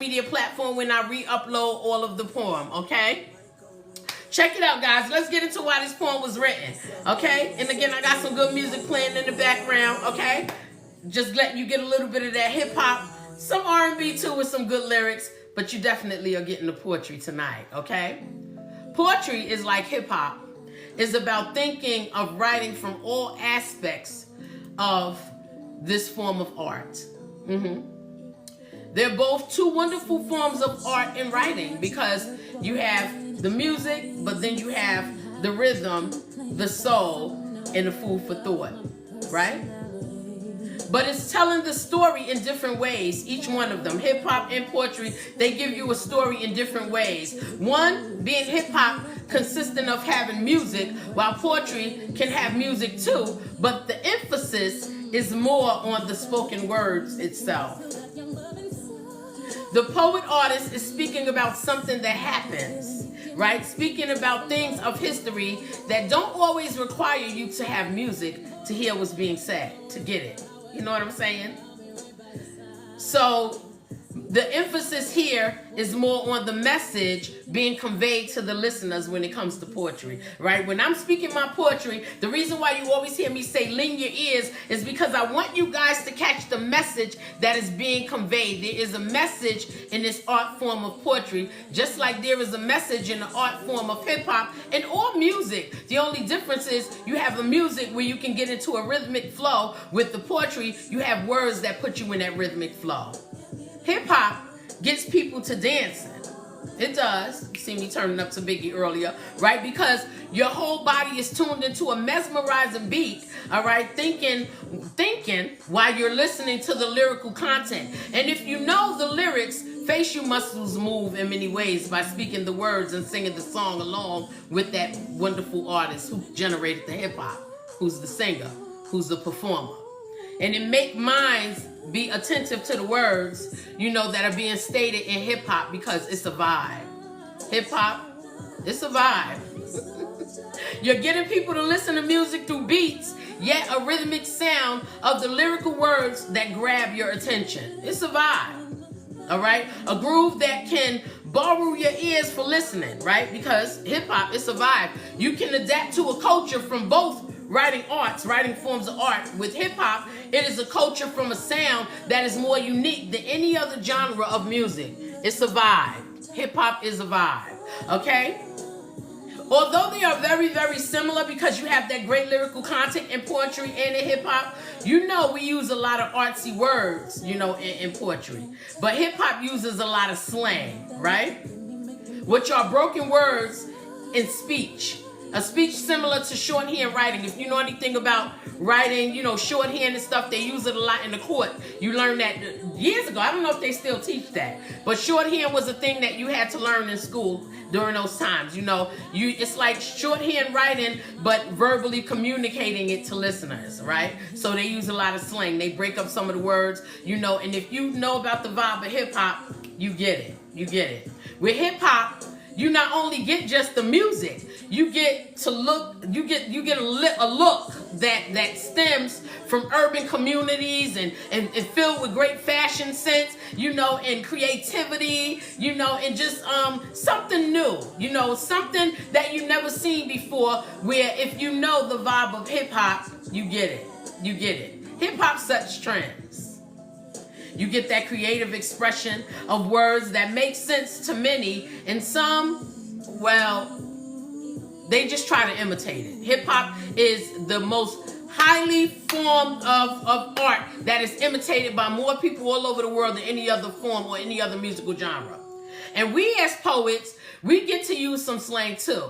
media platform when I re-upload all of the poem, okay? Check it out, guys. Let's get into why this poem was written, okay? And again, I got some good music playing in the background, okay? Just letting you get a little bit of that hip-hop, some R&B too with some good lyrics, but you definitely are getting the poetry tonight, okay? Poetry is like hip-hop. It's about thinking of writing from all aspects of this form of art. They're both two wonderful forms of art and writing because you have the music, but then you have the rhythm, the soul, and the food for thought, right? But it's telling the story in different ways, each one of them. Hip-hop and poetry, they give you a story in different ways. One, being hip-hop, consisting of having music, while poetry can have music too, but the emphasis is more on the spoken words itself. The poet artist is speaking about something that happens, right? Speaking about things of history that don't always require you to have music to hear what's being said, to get it. You know what I'm saying? So the emphasis here is more on the message being conveyed to the listeners when it comes to poetry, right? When I'm speaking my poetry, the reason why you always hear me say lean your ears is because I want you guys to catch the message that is being conveyed. There is a message in this art form of poetry, just like there is a message in the art form of hip-hop and all music. The only difference is you have the music where you can get into a rhythmic flow. With the poetry, you have words that put you in that rhythmic flow. Hip-hop gets people to dancing. It does. You see me turning up to Biggie earlier, right? Because your whole body is tuned into a mesmerizing beat, all right? Thinking while you're listening to the lyrical content. And if you know the lyrics, facial muscles move in many ways by speaking the words and singing the song along with that wonderful artist who generated the hip-hop, who's the singer, who's the performer. And it make minds be attentive to the words, you know, that are being stated in hip-hop because it's a vibe. Hip-hop, it's a vibe. You're getting people to listen to music through beats, yet a rhythmic sound of the lyrical words that grab your attention. It's a vibe, all right? A groove that can borrow your ears for listening, right? Because hip-hop, it's a vibe. You can adapt to a culture from both writing forms of art. With hip-hop, it is a culture from a sound that is more unique than any other genre of music. It's a vibe. Hip-hop is a vibe, okay? Although they are very, very similar because you have that great lyrical content in poetry and in hip-hop, you know we use a lot of artsy words, you know, in poetry. But hip-hop uses a lot of slang, right? Which are broken words in speech. A speech similar to shorthand writing. If you know anything about writing, you know, shorthand and stuff, they use it a lot in the court. You learned that years ago. I don't know if they still teach that. But shorthand was a thing that you had to learn in school during those times. You know, it's like shorthand writing, but verbally communicating it to listeners, right? So they use a lot of slang. They break up some of the words, you know, and if you know about the vibe of hip-hop, you get it. You get it. With hip-hop, you not only get just the music, you get to look, you get a look that stems from urban communities and filled with great fashion sense, you know, and creativity, you know, and just something new, you know, something that you never seen before, where if you know the vibe of hip hop, you get it. You get it. Hip hop sets trends. You get that creative expression of words that make sense to many, and some, well, they just try to imitate it. Hip-hop is the most highly formed of art that is imitated by more people all over the world than any other form or any other musical genre. And we as poets, we get to use some slang too.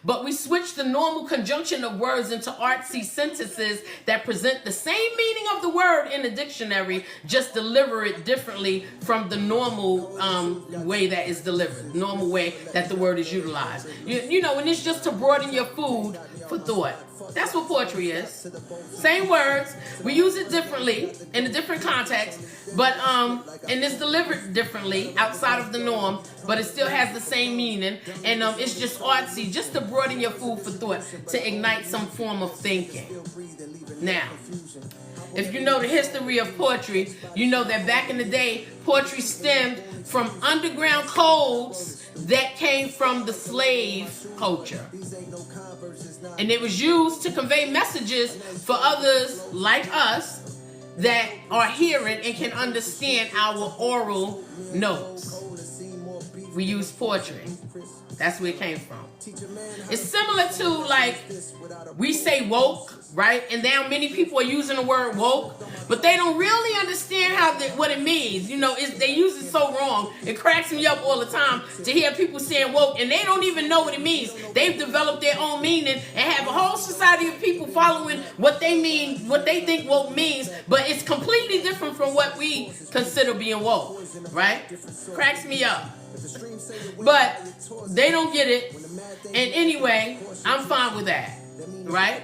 But we switch the normal conjunction of words into artsy sentences that present the same meaning of the word in the dictionary, just deliver it differently from the normal way that is delivered, normal way that the word is utilized. You know, and it's just to broaden your food for thought. That's what poetry is. Same words. We use it differently in a different context, but and it's delivered differently outside of the norm, but it still has the same meaning, and it's just artsy, just to broaden your food for thought, to ignite some form of thinking. Now, if you know the history of poetry, you know that back in the day, poetry stemmed from underground codes that came from the slave culture. And it was used to convey messages for others like us that are hearing and can understand our oral notes. We use poetry. That's where it came from. It's similar to, like, we say woke, right? And now many people are using the word woke, but they don't really understand what it means. You know, they use it so wrong. It cracks me up all the time to hear people saying woke, and they don't even know what it means. They've developed their own meaning and have a whole society of people following what they mean, what they think woke means, but it's completely different from what we consider being woke, right? Cracks me up. But they don't get it. And anyway, I'm fine with that, right?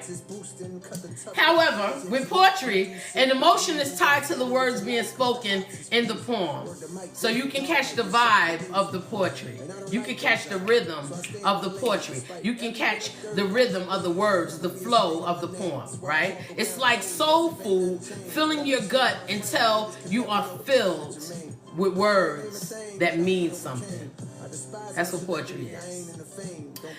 However, with poetry, an emotion is tied to the words being spoken in the poem. So you can catch the vibe of the poetry. You can catch the rhythm of the poetry. You can catch the rhythm of the words, the flow of the poem, right? It's like soul food filling your gut until you are filled with words that mean something. That's what poetry is.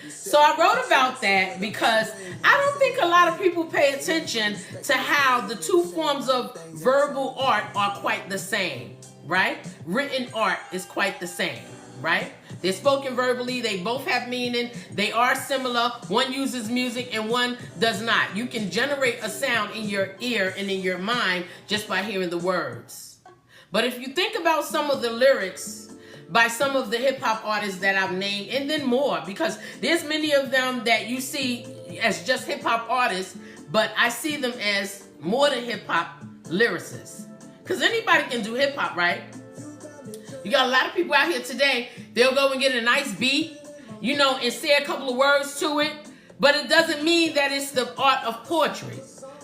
So I wrote about that because I don't think a lot of people pay attention to how the two forms of verbal art are quite the same, right? Written art is quite the same, right? They're spoken verbally. They both have meaning. They are similar. One uses music and one does not. You can generate a sound in your ear and in your mind just by hearing the words. But if you think about some of the lyrics by some of the hip-hop artists that I've named, and then more, because there's many of them that you see as just hip-hop artists, but I see them as more than hip-hop lyricists. Because anybody can do hip-hop, right? You got a lot of people out here today, they'll go and get a nice beat, you know, and say a couple of words to it, but it doesn't mean that it's the art of poetry.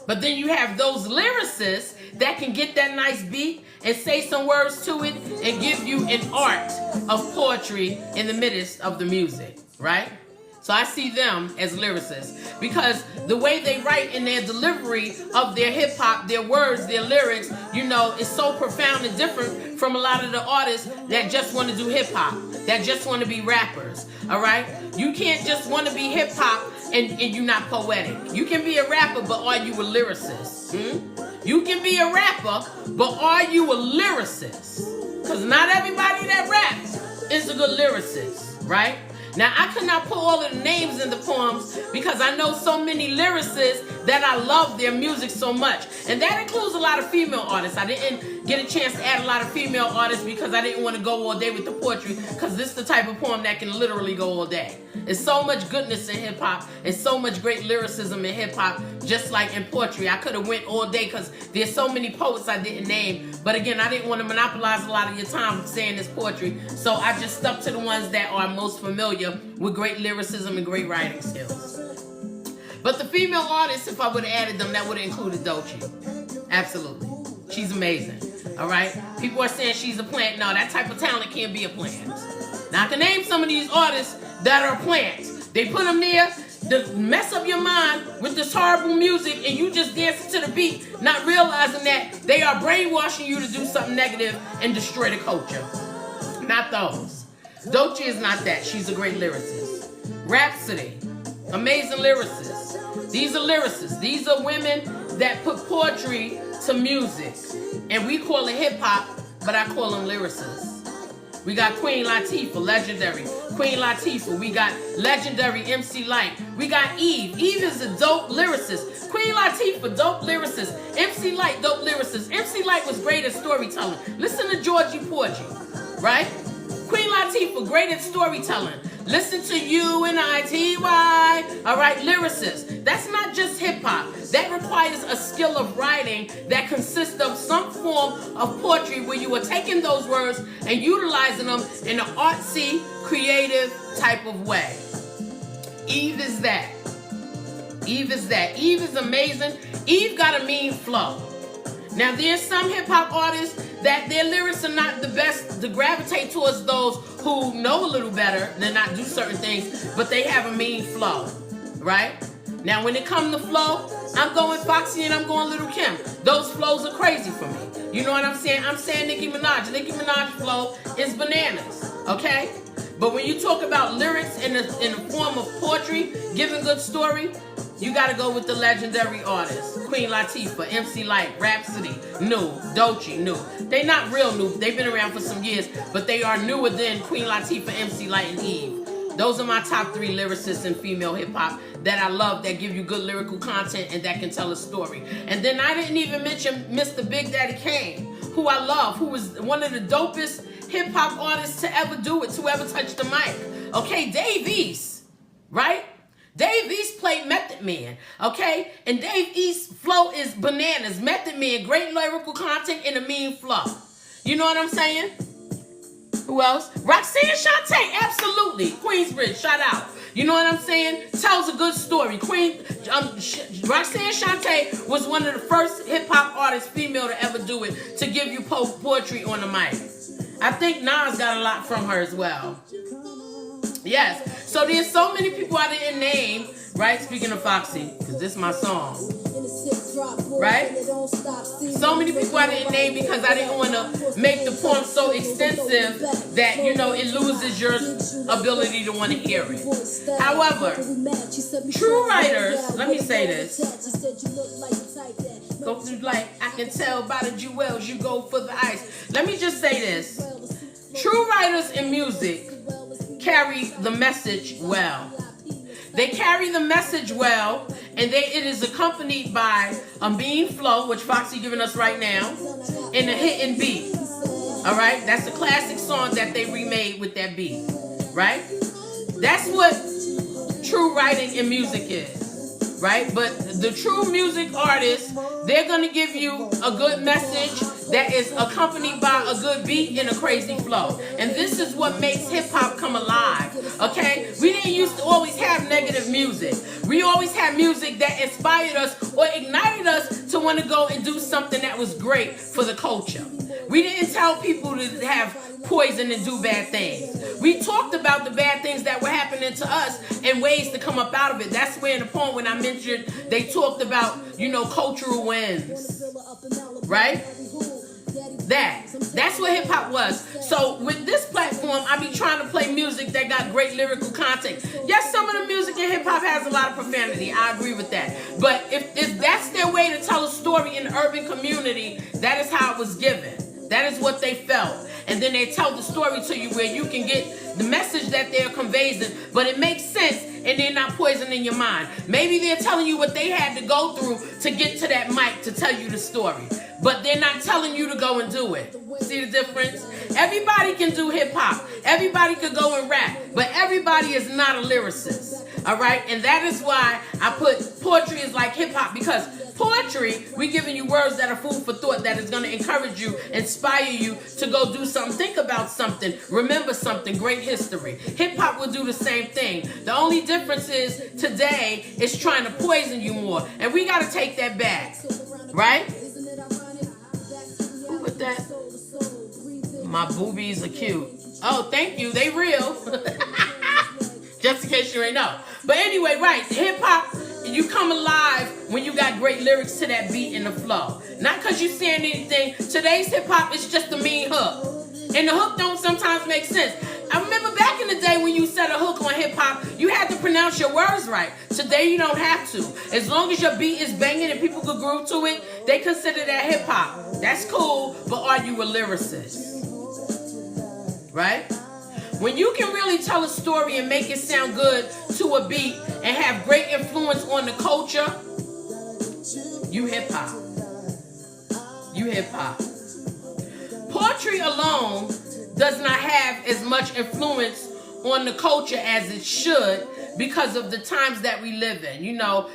But then you have those lyricists that can get that nice beat and say some words to it and give you an art of poetry in the midst of the music, right? So I see them as lyricists because the way they write in their delivery of their hip hop, their words, their lyrics, you know, is so profound and different from a lot of the artists that just want to do hip hop, that just want to be rappers, all right? You can't just want to be hip hop and you're not poetic. You can be a rapper, but are you a lyricist? You can be a rapper, but are you a lyricist? Because not everybody that raps is a good lyricist, right? Now, I could not put all of the names in the poems because I know so many lyricists that I love their music so much. And that includes a lot of female artists. I didn't get a chance to add a lot of female artists because I didn't want to go all day with the poetry, because this is the type of poem that can literally go all day. There's so much goodness in hip-hop and so much great lyricism in hip-hop, just like in poetry. I could have went all day because there's so many poets I didn't name. But again, I didn't want to monopolize a lot of your time saying this poetry. So I just stuck to the ones that are most familiar with great lyricism and great writing skills. But the female artists, if I would have added them, that would have included Doechii. Absolutely. She's amazing. All right? People are saying she's a plant. No, that type of talent can't be a plant. Now, I can name some of these artists that are plants. They put them there to mess up your mind with this horrible music, and you just dancing to the beat, not realizing that they are brainwashing you to do something negative and destroy the culture. Not those. Doechii is not that. She's a great lyricist. Rhapsody, amazing lyricist. These are lyricists. These are women that put poetry to music. And we call it hip-hop, but I call them lyricists. We got Queen Latifah, legendary. Queen Latifah. We got legendary MC Lyte. We got Eve. Eve is a dope lyricist. Queen Latifah, dope lyricist. MC Lyte, dope lyricist. MC Lyte was great at storytelling. Listen to Georgie Porgy, right? Queen Latifah, great at storytelling. Listen to U-N-I-T-Y. All right, lyricist. That's not just hip-hop. That requires a skill of writing that consists of some form of poetry where you are taking those words and utilizing them in an artsy, creative type of way. Eve is that. Eve is that. Eve is amazing. Eve got a mean flow. Now, there's some hip-hop artists that their lyrics are not the best to gravitate towards those who know a little better than not do certain things, but they have a mean flow, right? Now, when it comes to flow, I'm going Foxy and I'm going Little Kim. Those flows are crazy for me. You know what I'm saying? I'm saying Nicki Minaj. Nicki Minaj's flow is bananas, okay? But when you talk about lyrics in the form of poetry, giving good story, you got to go with the legendary artists. Queen Latifah, MC Lyte, Rhapsody, new. Doechii, new. They not real new. They've been around for some years, but they are newer than Queen Latifah, MC Lyte, and Eve. Those are my top 3 lyricists in female hip-hop that I love, that give you good lyrical content and that can tell a story. And then I didn't even mention Mr. Big Daddy Kane, who I love, who was one of the dopest hip-hop artists to ever do it, to ever touch the mic. Okay, Dave East, right? Dave East played Method Man, okay? And Dave East's flow is bananas. Method Man, great lyrical content and a mean flow. You know what I'm saying? Who else? Roxanne Shante, absolutely. Queensbridge, shout out. You know what I'm saying? Tells a good story. Roxanne Shante was one of the first hip-hop artists, female, to ever do it, to give you poetry on the mic. I think Nas got a lot from her as well. Yes. So there's so many people I didn't name, right? Speaking of Foxy, because this is my song. Right? So many people I didn't name because I didn't want to make the poem so extensive that, you know, it loses your ability to want to hear it. However, true writers, let me say this. Go through like, I can tell by the jewels you go for the ice. Let me just say this. True writers in music carry the message well. They carry the message well, and it is accompanied by a mean flow, which Foxy giving us right now, and a hitting beat. All right? That's a classic song that they remade with that beat. Right? That's what true writing in music is. Right? But the true music artists, they're going to give you a good message that is accompanied by a good beat and a crazy flow. And this is what makes hip-hop come alive, okay? We didn't used to always have negative music. We always had music that inspired us or ignited us to want to go and do something that was great for the culture. We didn't tell people to have poison and do bad things. We talked about the bad things that were happening to us and ways to come up out of it. That's where in the poem when I mentioned they talked about, you know, cultural wins, right? That's what hip-hop was. So with this platform, I be trying to play music that got great lyrical content. Yes, some of the music in hip-hop has a lot of profanity. I agree with that. But if that's their way to tell a story in the urban community, that is how it was given. That is what they felt. And then they tell the story to you where you can get the message that they're conveying, but it makes sense and they're not poisoning your mind. Maybe they're telling you what they had to go through to get to that mic to tell you the story, but they're not telling you to go and do it. See the difference? Everybody can do hip-hop. Everybody could go and rap, but everybody is not a lyricist. All right? And that is why I put poetry is like hip-hop, because poetry, we giving you words that are food for thought, that is going to encourage you, inspire you to go do something, think about something, remember something, great history. Hip-hop will do the same thing. The only difference is today it's trying to poison you more, and we got to take that back. Right? Who put that? My boobies are cute. Oh, thank you. They real. Just in case you ain't know. But anyway, right, hip-hop, you come alive when you got great lyrics to that beat and the flow. Not because you saying anything. Today's hip-hop is just a mean hook. And the hook don't sometimes make sense. I remember back in the day when you said a hook on hip-hop, you had to pronounce your words right. Today you don't have to. As long as your beat is banging and people could groove to it, they consider that hip-hop. That's cool, but are you a lyricist? Right? When you can really tell a story and make it sound good to a beat and have great influence on the culture, you hip-hop. You hip-hop. Poetry alone does not have as much influence on the culture as it should because of the times that we live in. You know,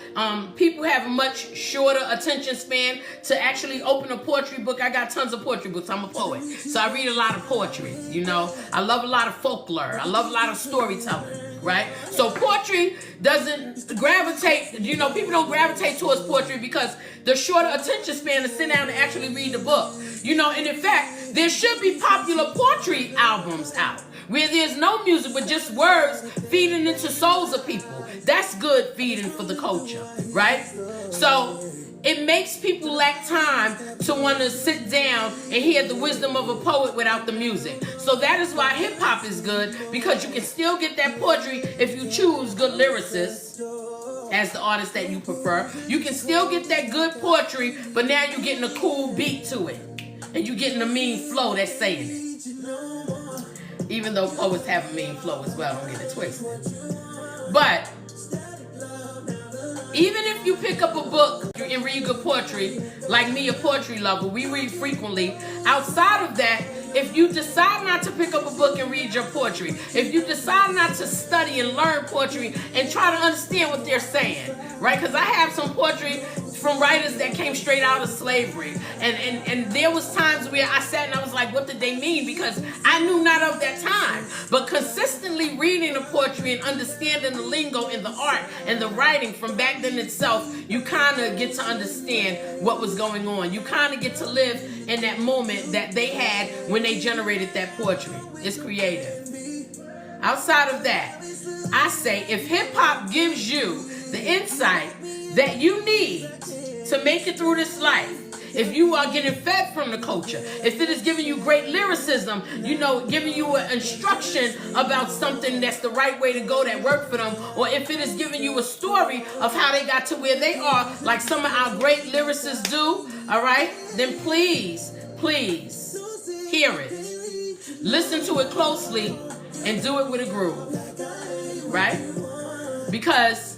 people have a much shorter attention span to actually open a poetry book. I got tons of poetry books. I'm a poet. So I read a lot of poetry, you know. I love a lot of folklore. I love a lot of storytelling, right? So poetry doesn't gravitate, people don't gravitate towards poetry because the shorter attention span to sit down and actually read the book. And in fact, there should be popular poetry albums out where there's no music but just words feeding into souls of people. That's good feeding for the culture, right? So it makes people lack time to want to sit down and hear the wisdom of a poet without the music. So that is why hip hop is good, because you can still get that poetry if you choose good lyricists as the artist that you prefer. You can still get that good poetry, but now you're getting a cool beat to it. And you're getting a mean flow that's saying it. Even though poets have a mean flow as well, don't get it twisted. But even if you pick up a book and read good poetry, like me, a poetry lover, we read frequently. Outside of that, if you decide not to pick up a book and read your poetry, if you decide not to study and learn poetry and try to understand what they're saying, right? Because I have some poetry from writers that came straight out of slavery. And there was times where I sat and I was like, what did they mean? Because I knew not of that time. But consistently reading the poetry and understanding the lingo and the art and the writing from back then itself, you kind of get to understand what was going on. You kind of get to live in that moment that they had when they generated that poetry. It's creative. Outside of that, I say if hip-hop gives you the insight that you need to make it through this life, if you are getting fed from the culture, if it is giving you great lyricism, giving you an instruction about something that's the right way to go that worked for them, or if it is giving you a story of how they got to where they are, like some of our great lyricists do, all right, then please hear it. Listen to it closely and do it with a groove, right? Because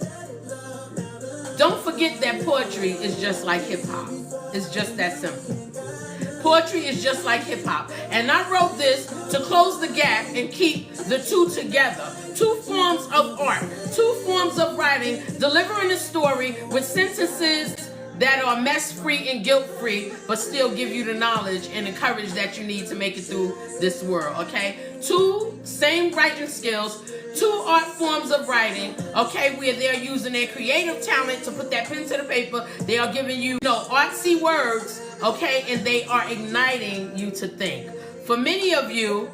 don't forget that poetry is just like hip-hop. It's just that simple. Poetry is just like hip-hop. And I wrote this to close the gap and keep the two together. Two forms of art, two forms of writing, delivering a story with sentences that are mess-free and guilt-free, but still give you the knowledge and the courage that you need to make it through this world, okay? Two same writing skills, two art forms of writing, okay, where they're using their creative talent to put that pen to the paper. They are giving you, artsy words, okay, and they are igniting you to think. For many of you,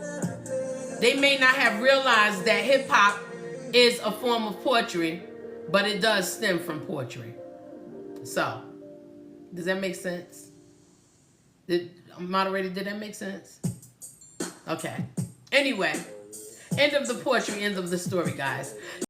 they may not have realized that hip-hop is a form of poetry, but it does stem from poetry. So, does that make sense? Moderator, did that make sense? Okay. Anyway, end of the poetry, end of the story, guys.